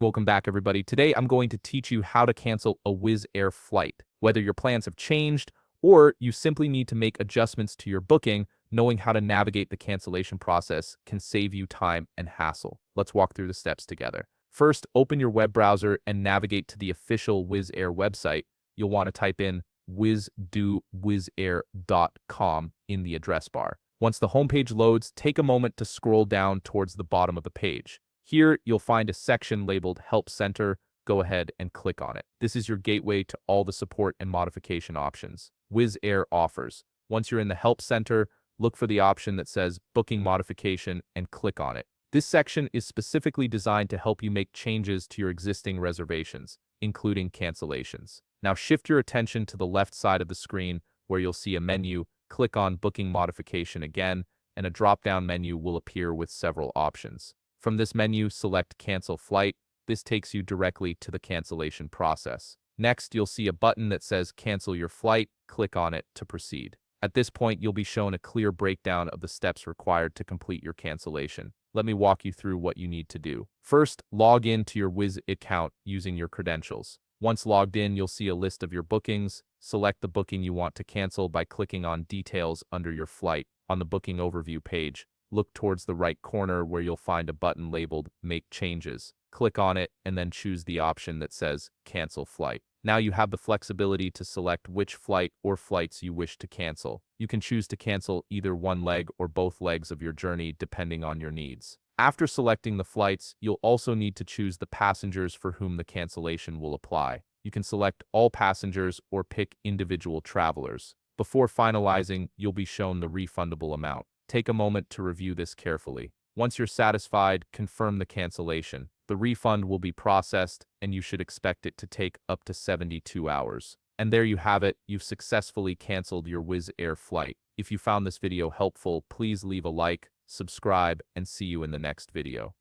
Welcome back, everybody. Today, I'm going to teach you how to cancel a Wizz Air flight. Whether your plans have changed or you simply need to make adjustments to your booking, knowing how to navigate the cancellation process can save you time and hassle. Let's walk through the steps together. First, open your web browser and navigate to the official Wizz Air website. You'll want to type in wizzair.com in the address bar. Once the homepage loads, take a moment to scroll down towards the bottom of the page. Here, you'll find a section labeled Help Center. Go ahead and click on it. This is your gateway to all the support and modification options Wizz Air offers. Once you're in the Help Center, look for the option that says Booking Modification and click on it. This section is specifically designed to help you make changes to your existing reservations, including cancellations. Now shift your attention to the left side of the screen where you'll see a menu. Click on Booking Modification again, and a drop-down menu will appear with several options. From this menu, select Cancel Flight. This takes you directly to the cancellation process. Next, you'll see a button that says Cancel Your Flight. Click on it to proceed. At this point, you'll be shown a clear breakdown of the steps required to complete your cancellation. Let me walk you through what you need to do. First, log in to your Wizz account using your credentials. Once logged in, you'll see a list of your bookings. Select the booking you want to cancel by clicking on Details under your flight. On the booking overview page, look towards the right corner where you'll find a button labeled Make Changes. Click on it and then choose the option that says Cancel Flight. Now you have the flexibility to select which flight or flights you wish to cancel. You can choose to cancel either one leg or both legs of your journey depending on your needs. After selecting the flights, you'll also need to choose the passengers for whom the cancellation will apply. You can select all passengers or pick individual travelers. Before finalizing, you'll be shown the refundable amount. Take a moment to review this carefully. Once you're satisfied, confirm the cancellation. The refund will be processed, and you should expect it to take up to 72 hours. And there you have it. You've successfully canceled your Wizz Air flight. If you found this video helpful, please leave a like, subscribe, and see you in the next video.